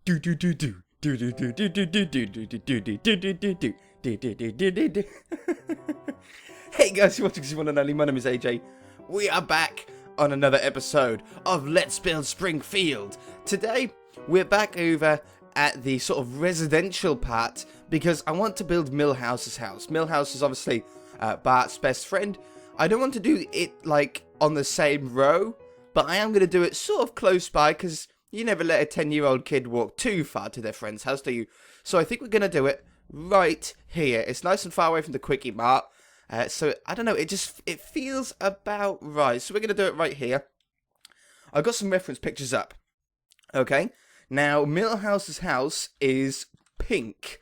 Do do do do do do do do do do do do do do do do do do do. Hey guys, you're watching one and only. My name is AJ. We are back on another episode of Let's Build Springfield. Today we're back over at the sort of residential part because I want to build Milhouse's house. Milhouse is obviously Bart's best friend. I don't want to do it like on the same row, but I am going to do it sort of close by because you never let a 10-year-old kid walk too far to their friend's house, do you? So I think we're going to do it right here. It's nice and far away from the Quickie Mart. So, I don't know, it feels about right. So we're going to do it right here. I've got some reference pictures up. Okay. Now, Milhouse's house is pink.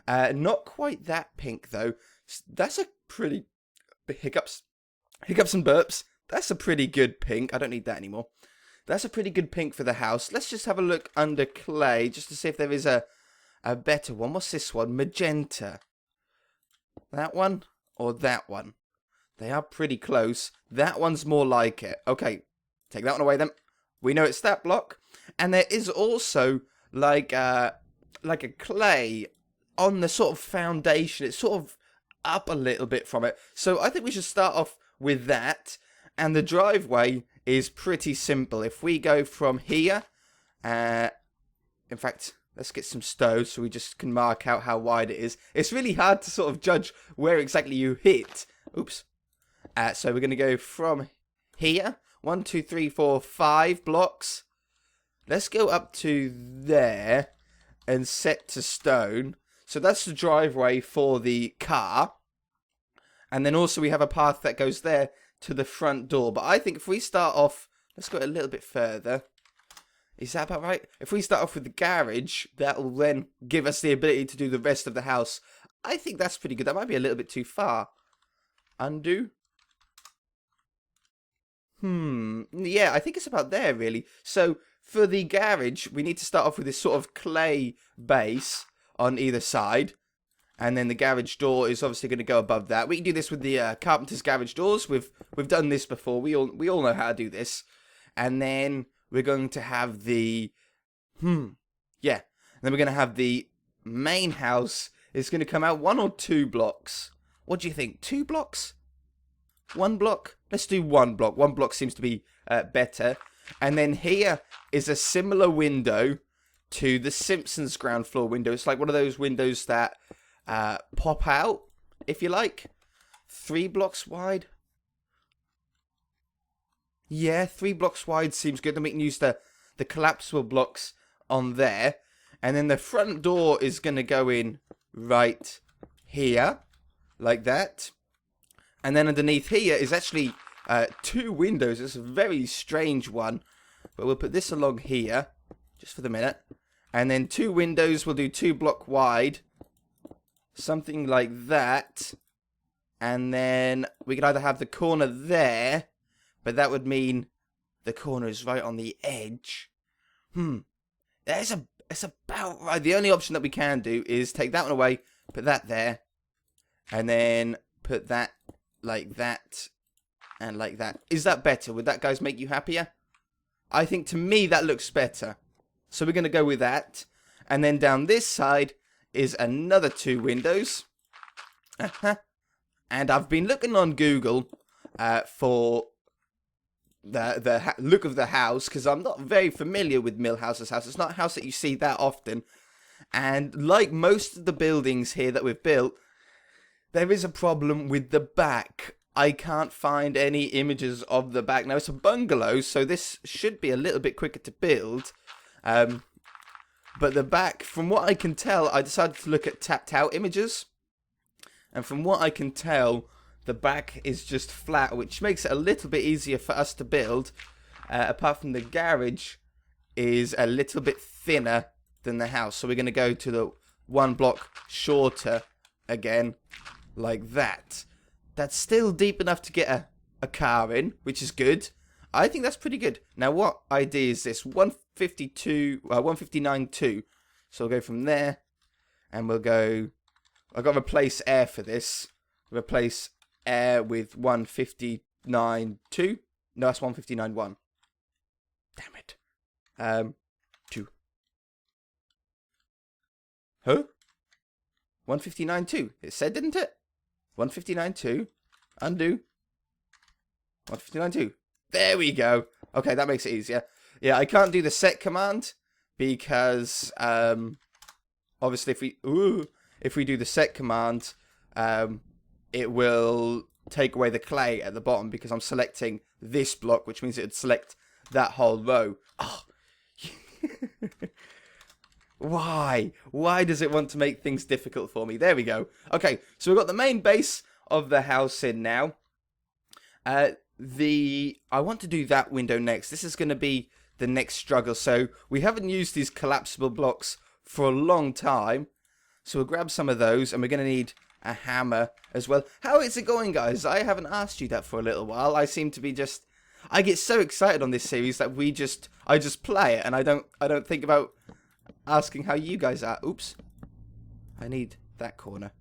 Not quite that pink, though. That's a pretty... Hiccups and burps. That's a pretty good pink. I don't need that anymore. That's a pretty good pink for the house. Let's just have a look under clay just to see if there is a better one. What's this one? Magenta. That one or that one? They are pretty close. That one's more like it. Okay, take that one away then. We know it's that block. And there is also like a clay on the sort of foundation. It's sort of up a little bit from it. So I think we should start off with that. And the driveway is pretty simple. If we go from here, in fact, let's get some stones so we just can mark out how wide it is. It's really hard to sort of judge where exactly you hit. Oops. So we're going to go from here. 1, 2, 3, 4, 5 blocks. Let's go up to there and set to stone. So that's the driveway for the car. And then also we have a path that goes there to the front door. But I think if we start off, let's go a little bit further. Is that about right? If we start off with the garage, that will then give us the ability to do the rest of the house. I think that's pretty good. That might be a little bit too far. Undo. Yeah, I think it's about there, really. So, for the garage, we need to start off with this sort of clay base on either side. And then the garage door is obviously going to go above that. We can do this with the Carpenters garage doors. We've done this before. We all know how to do this. And then we're going to have the yeah. And then we're going to have the main house. It's going to come out 1 or 2 blocks. What do you think? 2 blocks? 1 block? Let's do 1 block. 1 block seems to be better. And then here is a similar window to the Simpsons ground floor window. It's like one of those windows that pop out, if you like. 3 blocks wide. Yeah, 3 blocks wide seems good. Then we can use the collapsible blocks on there. And then the front door is going to go in right here, like that. And then underneath here is actually 2 windows. It's a very strange one. But we'll put this along here, just for the minute. And then 2 windows, we'll do 2 block wide. Something like that. And then we could either have the corner there, but that would mean the corner is right on the edge. It's about right. The only option that we can do is take that one away, put that there, and then put that like that, and like that. Is that better? Would that, guys, make you happier? I think to me that looks better. So we're going to go with that. And then down this side is another 2 windows. And I've been looking on Google for the look of the house, because I'm not very familiar with Milhouse's house. It's not a house that you see that often. And like most of the buildings here that we've built, there is a problem with the back. I can't find any images of the back. Now, it's a bungalow, so this should be a little bit quicker to build. But the back, from what I can tell, I decided to look at tapped out images. And from what I can tell, the back is just flat, which makes it a little bit easier for us to build. Apart from the garage is a little bit thinner than the house. So we're going to go to the 1 block shorter again, like that. That's still deep enough to get a car in, which is good. I think that's pretty good. Now, what idea is this? 159.2. So we'll go from there, and we'll go... I've got to replace air for this. Replace air with 159.2. No, that's 159.1. Damn it. 2. Huh? 159.2. It said, didn't it? 159.2. Undo. 159.2. There we go. Okay, that makes it easier. Yeah, I can't do the set command because obviously if we do the set command, it will take away the clay at the bottom because I'm selecting this block, which means it would select that whole row. Oh. Why? Why does it want to make things difficult for me? There we go. Okay, so we've got the main base of the house in now. I want to do that window next. This is going to be the next struggle. So we haven't used these collapsible blocks for a long time. So we'll grab some of those, and we're going to need a hammer as well. How is it going, guys? I haven't asked you that for a little while. I seem to be I get so excited on this series that I just play it, and I don't think about asking how you guys are. Oops. I need that corner.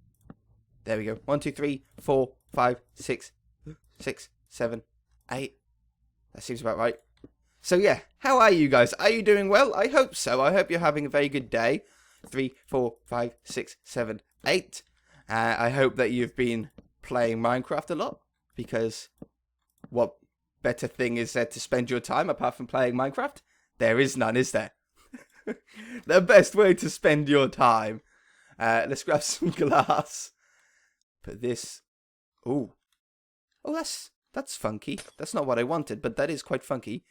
There we go. 1, 2, 3, 4, 5, 6, 7, 8. That seems about right. So yeah, how are you guys? Are you doing well? I hope so. I hope you're having a very good day. 3, 4, 5, 6, 7, 8. I hope that you've been playing Minecraft a lot, because what better thing is there to spend your time apart from playing Minecraft? There is none, is there? The best way to spend your time. Let's grab some glass. Put this. Oh, that's funky. That's not what I wanted, but that is quite funky.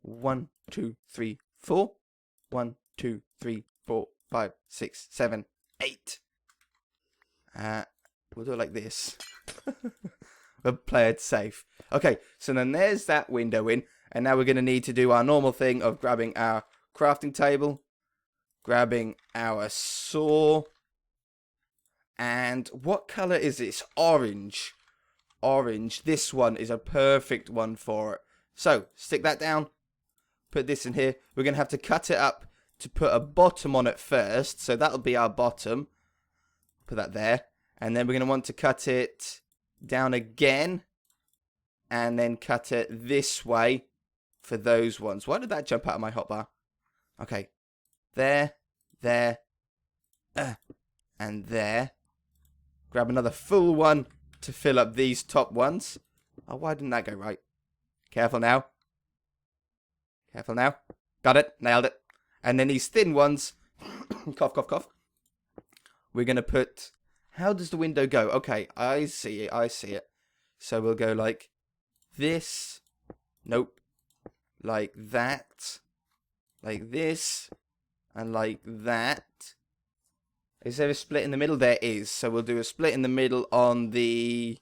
1, 2, 3, 4. 1, 2, 3, 4, 5, 6, 7, 8. We'll do it like this. We'll play it safe. Okay, so then there's that window in, and now we're going to need to do our normal thing of grabbing our crafting table, grabbing our saw, and what color is this? Orange. Orange. This one is a perfect one for it. So, stick that down, put this in here. We're going to have to cut it up to put a bottom on it first, so that'll be our bottom. Put that there, and then we're going to want to cut it down again, and then cut it this way for those ones. Why did that jump out of my hotbar? Okay, there, and there. Grab another full one to fill up these top ones. Oh, why didn't that go right? Careful now. Careful now. Got it. Nailed it. And then these thin ones, cough, cough, cough. We're going to put, how does the window go? Okay, I see it, I see it. So we'll go like this. Nope. Like that. Like this. And like that. Is there a split in the middle? There is. So we'll do a split in the middle on the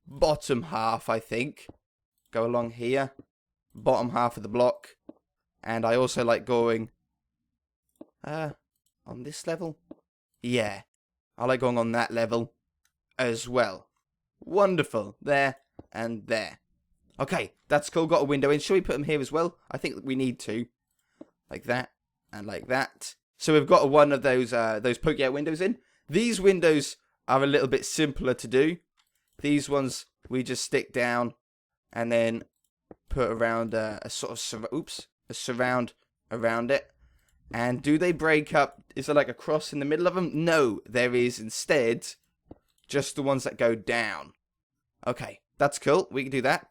bottom half, I think. Go along here. Bottom half of the block. And I also like going on this level. Yeah. I like going on that level as well. Wonderful. There and there. Okay, that's cool. Got a window in. Shall we put them here as well? I think we need to. Like that and like that. So we've got one of those poke out windows in. These windows are a little bit simpler to do. These ones we just stick down and then put around a sort of a surround around it. And do they break up? Is there like a cross in the middle of them? No, there is instead just the ones that go down. Okay, that's cool. We can do that.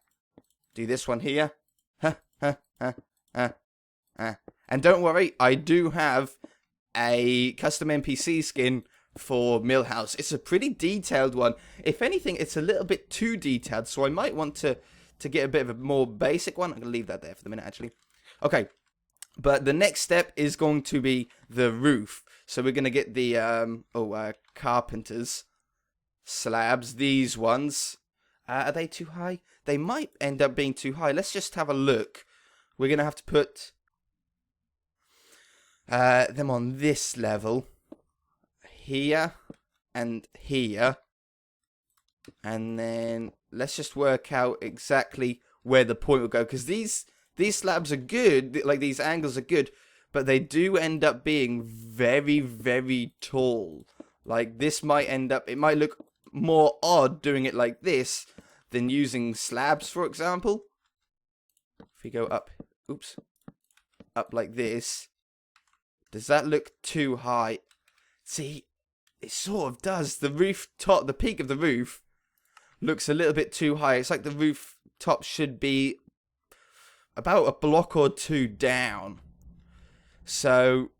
Do this one here. And don't worry, I do have a custom NPC skin for Milhouse. It's a pretty detailed one. If anything, it's a little bit too detailed, so I might want to get a bit of a more basic one. I'm going to leave that there for the minute, actually. Okay, but the next step is going to be the roof. So we're going to get the Carpenters slabs, these ones. Are they too high? They might end up being too high. Let's just have a look. We're going to have to put them on this level. Here and here. And then let's just work out exactly where the point will go. Because these slabs are good. Like, these angles are good. But they do end up being very, very tall. Like, this might end up... It might look more odd doing it like this than using slabs, for example. If we go up... Oops. Up like this. Does that look too high? See, it sort of does. The rooftop, the peak of the roof looks a little bit too high. It's like the rooftop should be about a block or two down. So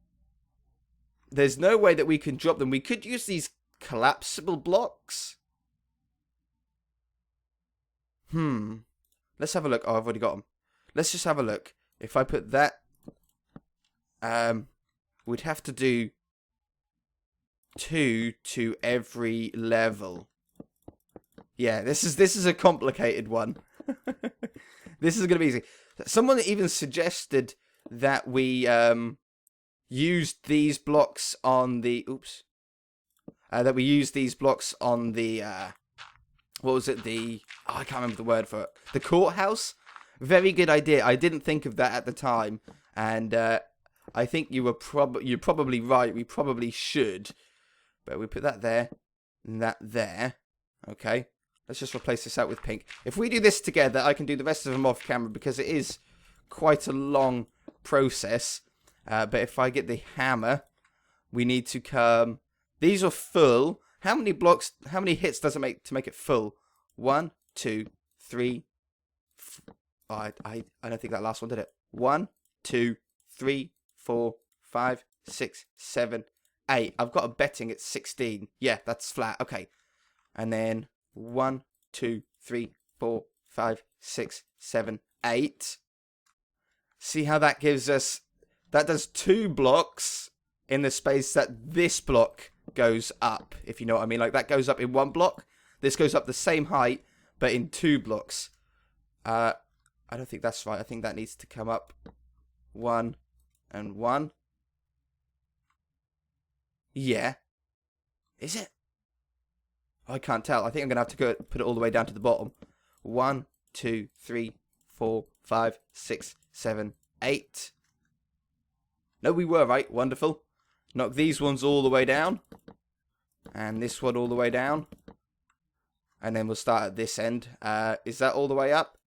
there's no way that we can drop them. We could use these collapsible blocks. Let's have a look. Oh, I've already got them. Let's just have a look. If I put that, we'd have to do 2 to every level. Yeah, this is a complicated one. This is gonna be easy. Someone even suggested that we used these blocks on the that we used these blocks on the what was it? I can't remember the word for it. The courthouse. Very good idea. I didn't think of that at the time, and I think you're probably right. We probably should, but we put that there, and that there. Okay. Let's just replace this out with pink. If we do this together, I can do the rest of them off camera because it is quite a long process. But if I get the hammer, we need to come. These are full. How many blocks? How many hits does it make to make it full? 1, 2, 3. I don't think that last one did it. 1, 2, 3, 4, 5, 6, 7, 8. I've got a betting it's 16. Yeah, that's flat. Okay, and then 1, 2, 3, 4, 5, 6, 7, 8. See how that gives us? That does 2 blocks in the space that this block goes up, if you know what I mean. Like, that goes up in 1 block. This goes up the same height, but in 2 blocks. I don't think that's right. I think that needs to come up 1 and 1. Yeah. Is it? I can't tell. I think I'm going to have to go put it all the way down to the bottom. 1, 2, 3, 4, 5, 6, 7, 8. No, we were right. Wonderful. Knock these ones all the way down. And this one all the way down. And then we'll start at this end. Is that all the way up?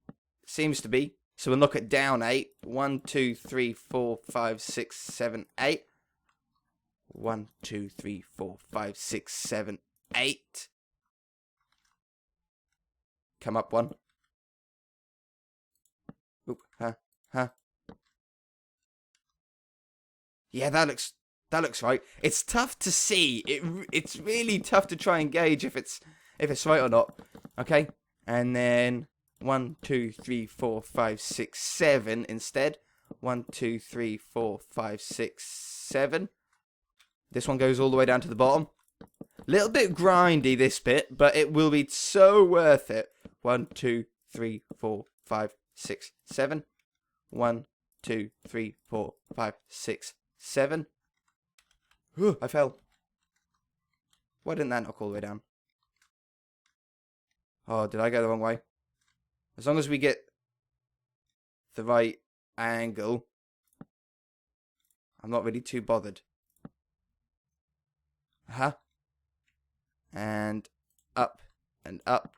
Seems to be. So we'll knock it down 8. 1, 2, 3, 4, 5, 6, 7, 8. 1, 2, 3, 4, 5, 6, 7, 8. Come up 1. Oop, huh. Yeah, that looks right. It's tough to see. It's really tough to try and gauge if it's right or not. Okay, and then 1, 2, 3, 4, 5, 6, 7 instead. 1, 2, 3, 4, 5, 6, 7. This one goes all the way down to the bottom. Little bit grindy, this bit, but it will be so worth it. 1, 2, 3, 4, 5, 6, 7. 1, 2, 3, 4, 5, 6, 7. Ooh, I fell. Why didn't that knock all the way down? Oh, did I go the wrong way? As long as we get the right angle, I'm not really too bothered. And up and up.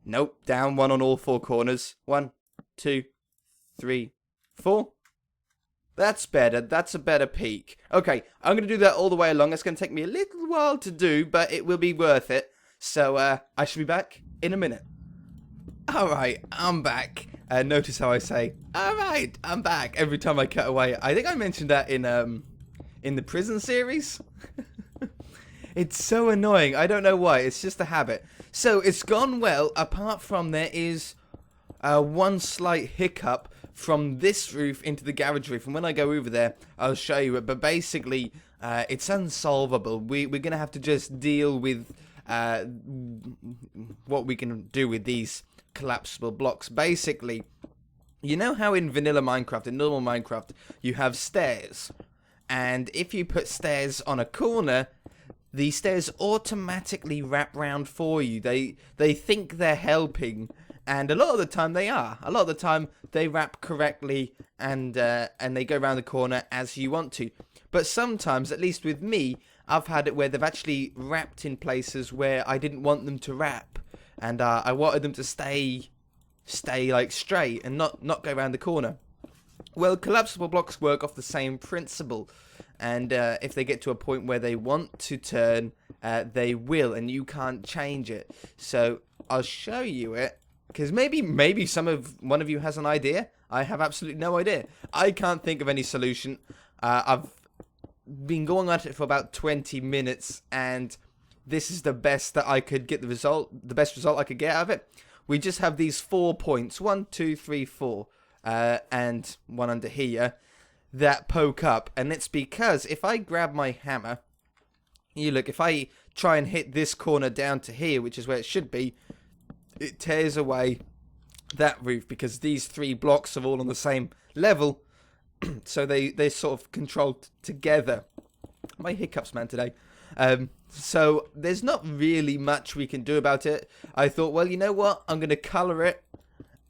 Nope, down 1 on all 4 corners. 1, 2, 3, 4. That's better. That's a better peak. Okay, I'm going to do that all the way along. It's going to take me a little while to do, but it will be worth it. So, I shall be back in a minute. Alright, I'm back. Notice how I say, alright, I'm back every time I cut away. I think I mentioned that in the prison series. It's so annoying. I don't know why. It's just a habit. So, it's gone well, apart from there is one slight hiccup from this roof into the garage roof. And when I go over there, I'll show you it. But basically, it's unsolvable. We're going to have to just deal with what we can do with these collapsible blocks. Basically, you know how in vanilla Minecraft, in normal Minecraft, you have stairs. And if you put stairs on a corner, the stairs automatically wrap round for you. They think they're helping, and a lot of the time they are. A lot of the time they wrap correctly, and they go around the corner as you want to. But sometimes, at least with me, I've had it where they've actually wrapped in places where I didn't want them to wrap, and I wanted them to stay like straight and not go around the corner. Well, collapsible blocks work off the same principle, and if they get to a point where they want to turn, they will, and you can't change it. So I'll show you it, because maybe one of you has an idea. I have absolutely no idea. I can't think of any solution. I've been going at it for about 20 minutes, and this is the best that I could get the best result I could get out of it. We just have these 4 points, 1, 2, 3, 4. And one under here that poke up, and it's because if I grab my hammer, you look, if I try and hit this corner down to here, which is where it should be, it tears away that roof because these 3 blocks are all on the same level, so they're sort of controlled together. My hiccups, man, today. So there's not really much we can do about it. I thought, well, you know what, I'm gonna color it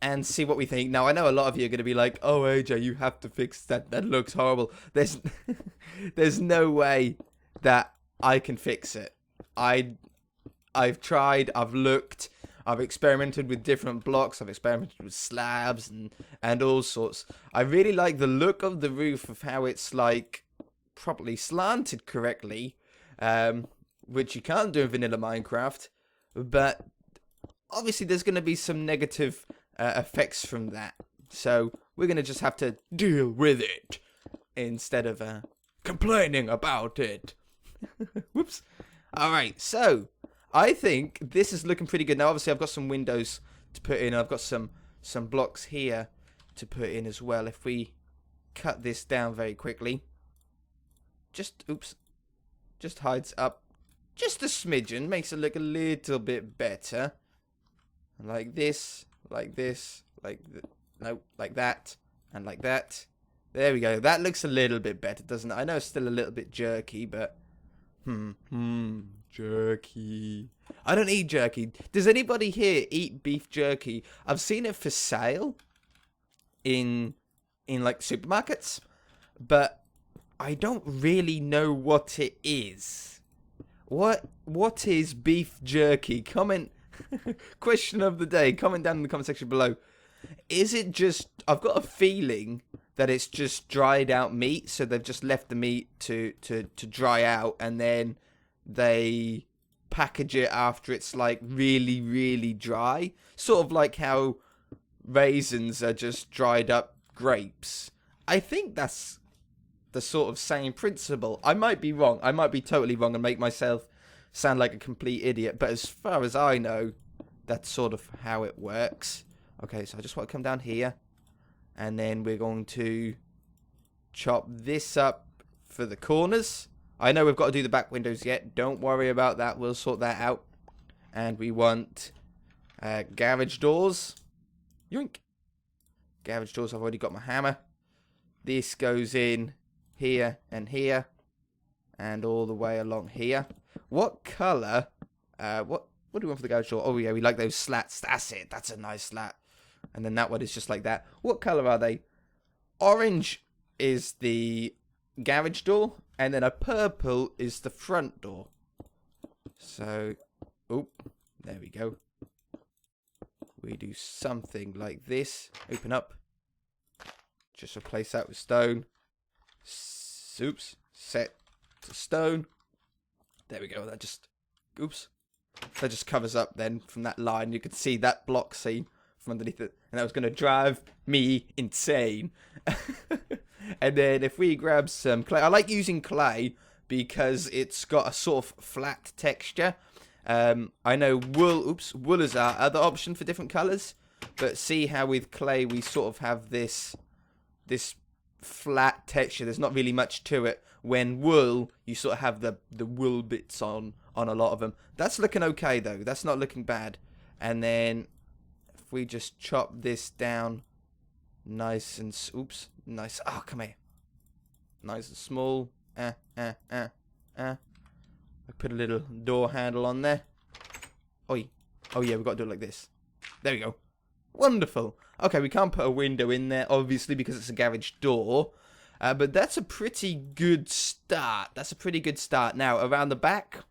and see what we think. Now, I know a lot of you are going to be like, oh, AJ, you have to fix that. That looks horrible. There's no way that I can fix it. I've tried, I've looked, I've experimented with different blocks, I've experimented with slabs and all sorts. I really like the look of the roof, of how it's like properly slanted correctly, which you can't do in vanilla Minecraft, but obviously there's going to be some negative effects from that, so we're gonna just have to deal with it instead of complaining about it. Whoops. Alright, so I think this is looking pretty good. Now obviously I've got some windows to put in, I've got some blocks here to put in as well. If we cut this down very quickly, just hides up just a smidgen, makes it look a little bit better, like this, like this, like that, and like that. There we go. That looks a little bit better, doesn't it? I know it's still a little bit jerky, but jerky. I don't eat jerky. Does anybody here eat beef jerky? I've seen it for sale in like supermarkets, but I don't really know what it is. What is beef jerky? Comment. Question of the day. Comment down in the comment section below. Is it just... I've got a feeling that it's just dried out meat. So they've just left the meat to dry out. And then they package it after it's like really, really dry. Sort of like how raisins are just dried up grapes. I think that's the sort of same principle. I might be wrong. I might be totally wrong and make myself sound like a complete idiot, but as far as I know, that's sort of how it works. Okay, so I just want to come down here, and then we're going to chop this up for the corners. I know we've got to do the back windows yet. Don't worry about that. We'll sort that out. And we want garage doors. Yoink. Garage doors, I've already got my hammer. This goes in here and here, and all the way along here. What colour, what do we want for the garage door? Oh yeah, we like those slats. That's it. That's a nice slat. And then that one is just like that. What colour are they? Orange is the garage door, and then a purple is the front door. So, oh, there we go. We do something like this. Open up. Just replace that with stone. Oops. Set to stone. There we go. That just, oops. That just covers up then from that line. You could see that block scene from underneath it. And that was going to drive me insane. And then if we grab some clay. I like using clay because it's got a sort of flat texture. I know wool is our other option for different colours. But see how with clay we sort of have this flat texture. There's not really much to it. When wool, you sort of have the wool bits on a lot of them. That's looking okay though. That's not looking bad. And then if we just chop this down nice and nice. Oh, come here. Nice and small. I put a little door handle on there. Oi. Oh yeah, we've got to do it like this. There we go. Wonderful. Okay, we can't put a window in there, obviously, because it's a garage door. But that's a pretty good start. That's a pretty good start. Now, around the back,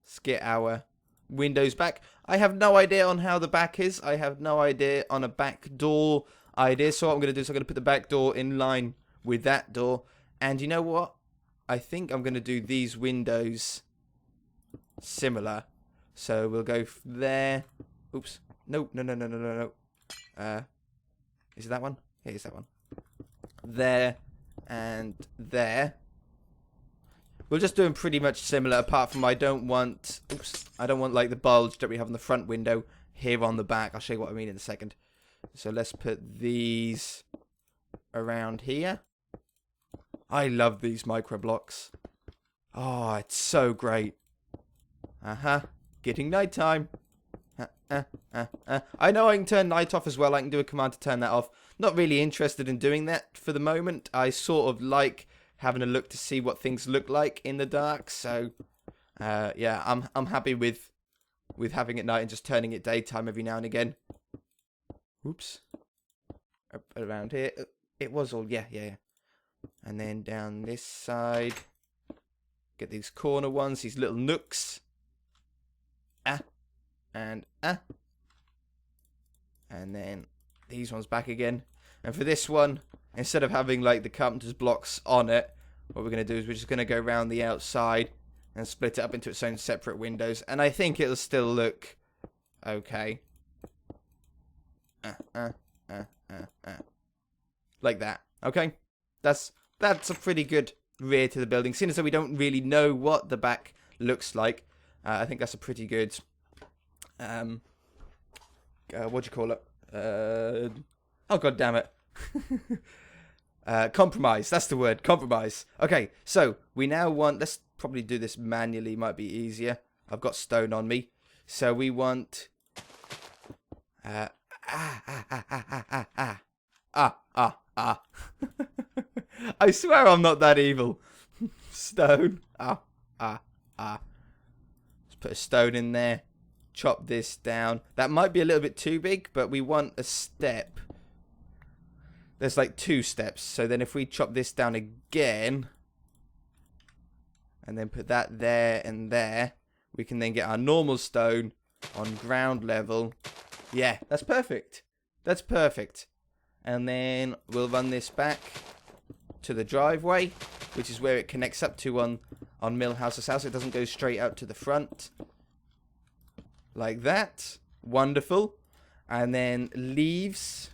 let's get our windows back. I have no idea on how the back is. I have no idea on a back door. idea. So what I'm going to do is I'm going to put the back door in line with that door. And you know what? I think I'm going to do these windows similar. So we'll go there. Oops. No. Is it that one? Yeah, it's that one. There and there. We'll just do them pretty much similar, apart from I don't want like the bulge that we have on the front window here on the back. I'll show you what I mean in a second. So let's put these around here. I love these Microblocks. Oh, it's so great. Getting nighttime. I know I can turn night off as well. I can do a command to turn that off. Not really interested in doing that for the moment. I sort of like having a look to see what things look like in the dark. So, yeah, I'm happy with having it night and just turning it daytime every now and again. Oops. Around here. It was all, yeah. And then down this side. Get these corner ones, these little nooks. And then these ones back again. And for this one, instead of having like the Carpenters Blocks on it, what we're going to do is we're just going to go around the outside and split it up into its own separate windows. And I think it'll still look okay. Like that. Okay? That's a pretty good rear to the building. Seeing as though we don't really know what the back looks like, I think that's a pretty good what do you call it? Oh god damn it. Compromise, that's the word, compromise. Okay, so we now want, let's probably do this manually, might be easier. I've got stone on me. So we want I swear I'm not that evil. Stone. Let's put a stone in there. Chop this down. That might be a little bit too big, but we want a step. There's like 2 steps. So then if we chop this down again, and then put that there and there, we can then get our normal stone on ground level. Yeah, that's perfect. That's perfect. And then we'll run this back to the driveway, which is where it connects up to on Milhouse's house. It doesn't go straight out to the front. Like that. Wonderful. And then leaves.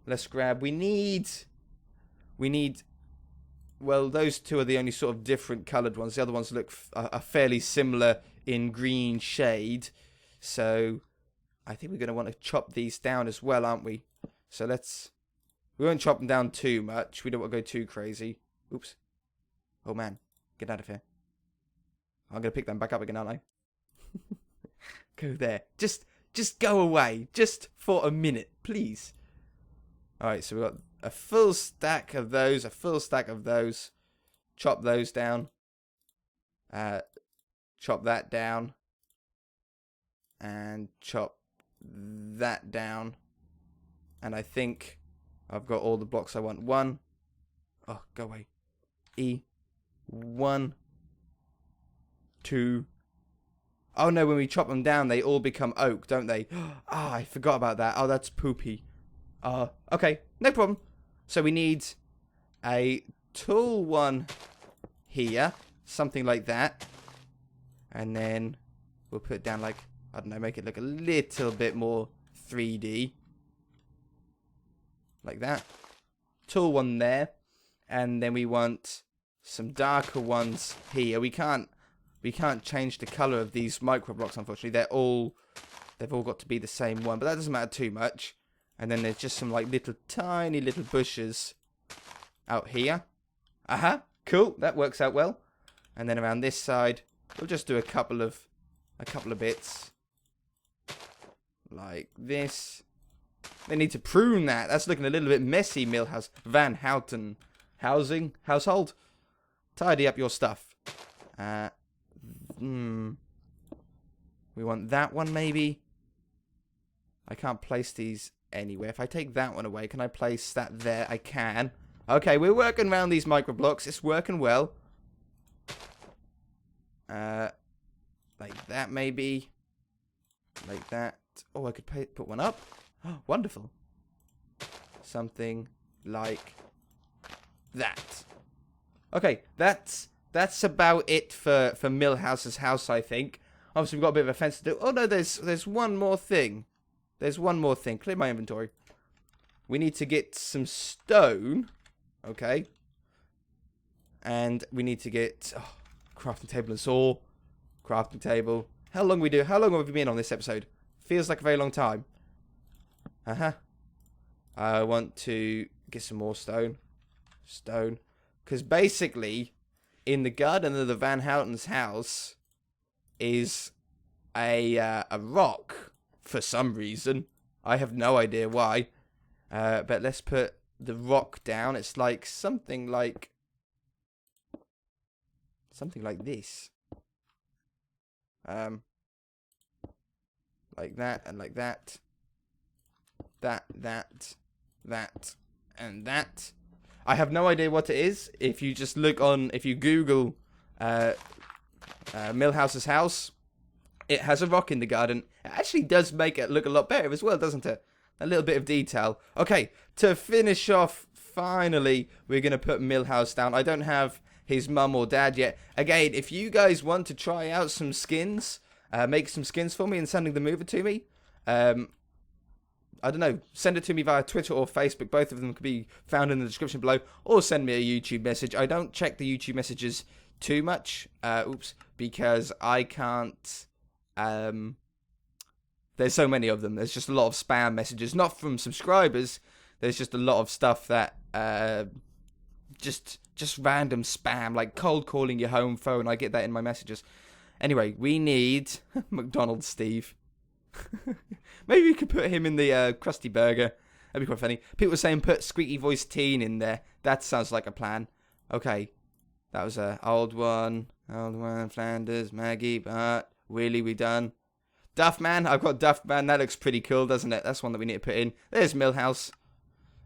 Let's grab. We need. Well, those 2 are the only sort of different coloured ones. The other ones look are fairly similar in green shade. So I think we're going to want to chop these down as well, aren't we? So we won't chop them down too much. We don't want to go too crazy. Oops. Oh man. Get out of here. I'm going to pick them back up again, aren't I? Go there. Just go away. Just for a minute, please. Alright, so we've got a full stack of those. A full stack of those. Chop those down. Chop that down. And chop that down. And I think I've got all the blocks I want. 1. Oh, go away. E. 1. 2. Oh no, when we chop them down, they all become oak, don't they? Ah, I forgot about that. Oh, that's poopy. Okay, no problem. So we need a tall one here. Something like that. And then we'll put it down like, I don't know, make it look a little bit more 3D. Like that. Tall one there. And then we want some darker ones here. We can't change the color of these Microblocks, unfortunately. They've all got to be the same one, but that doesn't matter too much. And then there's just some like tiny little bushes out here. Cool, that works out well. And then around this side, we'll just do a couple of bits like this. They need to prune that. That's looking a little bit messy, Milhouse. Van Houten household. Tidy up your stuff. We want that one, maybe. I can't place these anywhere. If I take that one away, can I place that there? I can. Okay, we're working around these Microblocks. It's working well. Like that, maybe. Like that. Oh, I could put one up. Wonderful. Something like that. Okay, that's about it for Milhouse's house, I think. Obviously, we've got a bit of a fence to do. Oh, no, there's one more thing. There's one more thing. Clear my inventory. We need to get some stone. Okay. And we need to get crafting table and saw. Crafting table. How long have we been on this episode? Feels like a very long time. I want to get some more stone. Stone. Because basically, in the garden of the Van Houten's house is a rock for some reason. I have no idea why. But let's put the rock down. It's like something like this. Like that and like that. That, and that. I have no idea what it is. If you just if you Google Milhouse's house, it has a rock in the garden. It actually does make it look a lot better as well, doesn't it? A little bit of detail. Okay, to finish off, finally, we're going to put Milhouse down. I don't have his mum or dad yet. Again, if you guys want to try out some skins, make some skins for me and sending them over to me, I don't know, send it to me via Twitter or Facebook. Both of them could be found in the description below. Or send me a YouTube message. I don't check the YouTube messages too much. Because I can't... there's so many of them. There's just a lot of spam messages. Not from subscribers. There's just a lot of stuff that... just random spam. Like cold calling your home phone. I get that in my messages. Anyway, we need... McDonald's Steve. Maybe we could put him in the Krusty Burger. That'd be quite funny. People were saying put Squeaky Voice Teen in there. That sounds like a plan. Okay. That was a old one. Old one. Flanders. Maggie. Bart. Willie. We done. Duffman. I've got Duffman. That looks pretty cool, doesn't it? That's one that we need to put in. There's Milhouse.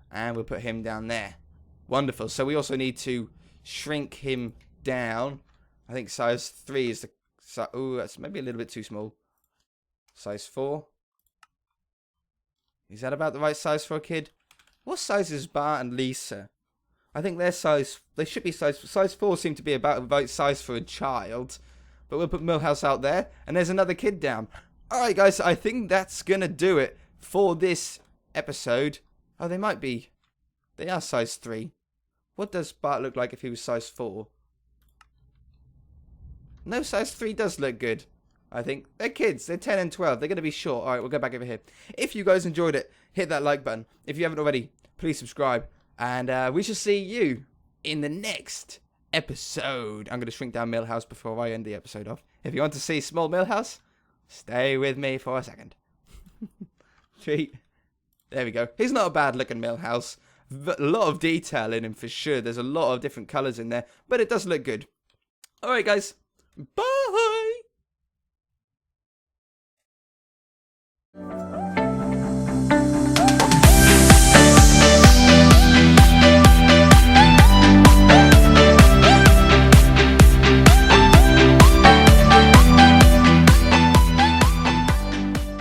And we'll put him down there. Wonderful. So we also need to shrink him down. I think size 3 is the... Oh, that's maybe a little bit too small. Size 4. Is that about the right size for a kid? What size is Bart and Lisa? I think their size... They should be size 4 seem to be about the right size for a child. But we'll put Milhouse out there. And there's another kid down. Alright guys, I think that's going to do it for this episode. Oh, they might be... They are size 3. What does Bart look like if he was size 4? No, size 3 does look good. I think. They're kids. They're 10 and 12. They're going to be short. Alright, we'll go back over here. If you guys enjoyed it, hit that like button. If you haven't already, please subscribe. And we shall see you in the next episode. I'm going to shrink down Milhouse before I end the episode off. If you want to see small Milhouse, stay with me for a second. 3. There we go. He's not a bad looking Milhouse. A lot of detail in him for sure. There's a lot of different colours in there. But it does look good. Alright guys. Bye.